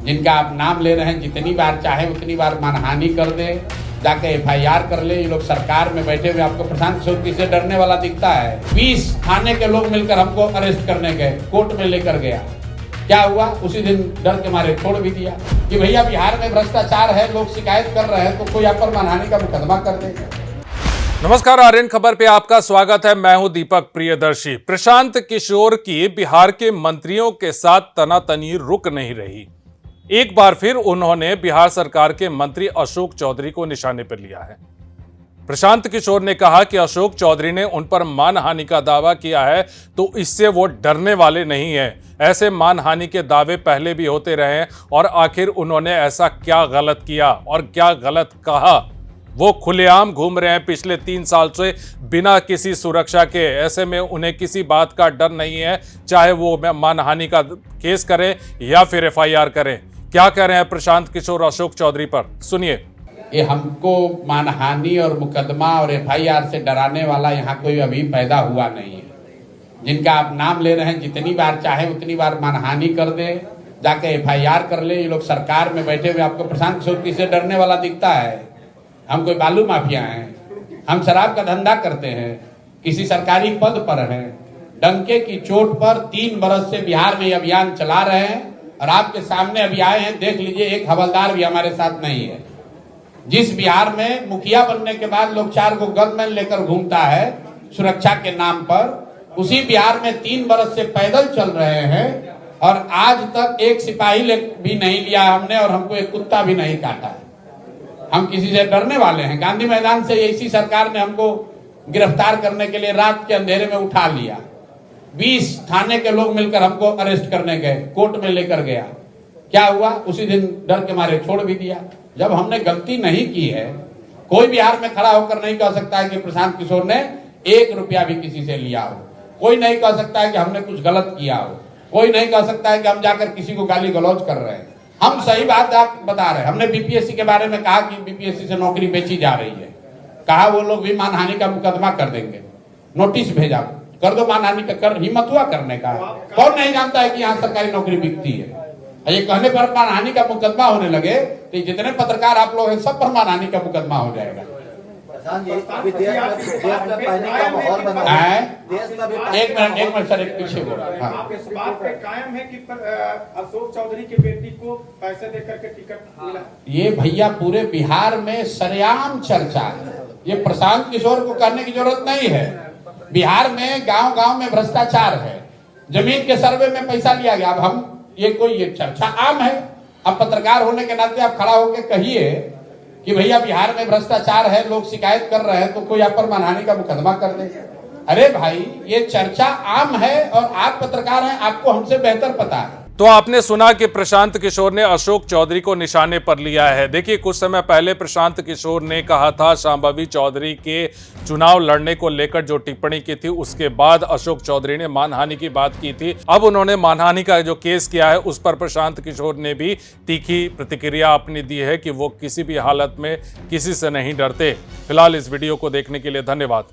जिनका आप नाम ले रहे हैं, जितनी बार चाहे उतनी बार मानहानि कर दे, जाके FIR कर ले। ये लोग सरकार में बैठे हुए, आपको प्रशांत किशोर किससे डरने वाला दिखता है? 20 थाने के लोग मिलकर हमको अरेस्ट करने गए, कोर्ट में लेकर गया। क्या हुआ? उसी दिन डर के मारे छोड़ भी दिया कि भैया बिहार में भ्रष्टाचार है, लोग शिकायत कर रहे हैं तो कोई आप पर मानहानि का मुकदमा कर देगा। नमस्कार, आर्यन खबर पे आपका स्वागत है। मैं हूं दीपक प्रियदर्शी। प्रशांत किशोर की बिहार के मंत्रियों के साथ तनातनी रुक नहीं रही। एक बार फिर उन्होंने बिहार सरकार के मंत्री अशोक चौधरी को निशाने पर लिया है। प्रशांत किशोर ने कहा कि अशोक चौधरी ने उन पर मानहानि का दावा किया है तो इससे वो डरने वाले नहीं है। ऐसे मानहानि के दावे पहले भी होते रहे हैं और आखिर उन्होंने ऐसा क्या गलत किया और क्या गलत कहा? वो खुलेआम घूम रहे हैं पिछले 3 साल से बिना किसी सुरक्षा के। ऐसे में उन्हें किसी बात का डर नहीं है, चाहे वो मानहानि का केस करें या फिर FIR करें। क्या कह रहे हैं प्रशांत किशोर अशोक चौधरी पर, सुनिए। ये हमको मानहानि और मुकदमा और FIR से डराने वाला यहाँ कोई अभी पैदा हुआ नहीं है। जिनका आप नाम ले रहे हैं, जितनी बार चाहे उतनी बार मानहानि कर दे, जाके FIR कर ले। ये लोग सरकार में बैठे हुए, आपको प्रशांत किशोर किससे डरने वाला दिखता है? हम कोई बालू माफिया हैं? हम शराब का धंधा करते हैं? किसी सरकारी पद पर हैं? डंके की चोट पर 3 बरस से बिहार में अभियान चला रहे हैं और आपके सामने अभी आए हैं। देख लीजिए, एक हवलदार भी हमारे साथ नहीं है। जिस बिहार में मुखिया बनने के बाद लोग 4 को गनमैन लेकर घूमता है सुरक्षा के नाम पर, उसी बिहार में 3 बरस से पैदल चल रहे हैं और आज तक एक सिपाही भी नहीं लिया हमने और हमको एक कुत्ता भी नहीं काटा है। हम किसी से डरने वाले हैं? गांधी मैदान से इसी सरकार ने हमको गिरफ्तार करने के लिए रात के अंधेरे में उठा लिया। 20 थाने के लोग मिलकर हमको अरेस्ट करने गए, कोर्ट में लेकर गया। क्या हुआ? उसी दिन डर के मारे छोड़ भी दिया। जब हमने गलती नहीं की है, कोई बिहार में खड़ा होकर नहीं कह सकता है कि प्रशांत किशोर ने 1 रुपया भी किसी से लिया हो। कोई नहीं कह सकता है कि हमने कुछ गलत किया हो। कोई नहीं कह सकता है कि हम जाकर किसी को गाली गलौज कर रहे हैं। हम सही बात आप बता रहे हैं। हमने BPSC के बारे में कहा कि BPSC से नौकरी बेची जा रही है। कहा वो लोग भी मानहानि का मुकदमा कर देंगे। नोटिस भेजा, कर दो मानहानि का। कर हिम्मत हुआ करने का? कौन नहीं जानता है कि यहाँ सरकारी नौकरी बिकती है? ये कहने पर मानहानि का मुकदमा होने लगे तो जितने पत्रकार आप लोग हैं सब पर मानहानि का मुकदमा हो जाएगा। एक मिनट सर, एक पीछे बोला। इस बात पे कायम है कि अशोक चौधरी की बेटी को पैसे देकर के टिकट मिला? ये भैया पूरे बिहार में सरेआम चर्चा है। ये प्रशांत किशोर को कहने की जरूरत नहीं है। बिहार में गांव-गांव में भ्रष्टाचार है। जमीन के सर्वे में पैसा लिया गया। अब ये चर्चा आम है। अब पत्रकार होने के नाते आप खड़ा होकर कहिए कि भैया बिहार में भ्रष्टाचार है, लोग शिकायत कर रहे हैं तो कोई आप पर मानहानि का मुकदमा कर दे। अरे भाई, ये चर्चा आम है और आप पत्रकार हैं, आपको हमसे बेहतर पता है। तो आपने सुना कि प्रशांत किशोर ने अशोक चौधरी को निशाने पर लिया है। देखिए, कुछ समय पहले प्रशांत किशोर ने कहा था शांभवी चौधरी के चुनाव लड़ने को लेकर जो टिप्पणी की थी, उसके बाद अशोक चौधरी ने मानहानि की बात की थी। अब उन्होंने मानहानि का जो केस किया है उस पर प्रशांत किशोर ने भी तीखी प्रतिक्रिया अपनी दी है कि वो किसी भी हालत में किसी से नहीं डरते। फिलहाल इस वीडियो को देखने के लिए धन्यवाद।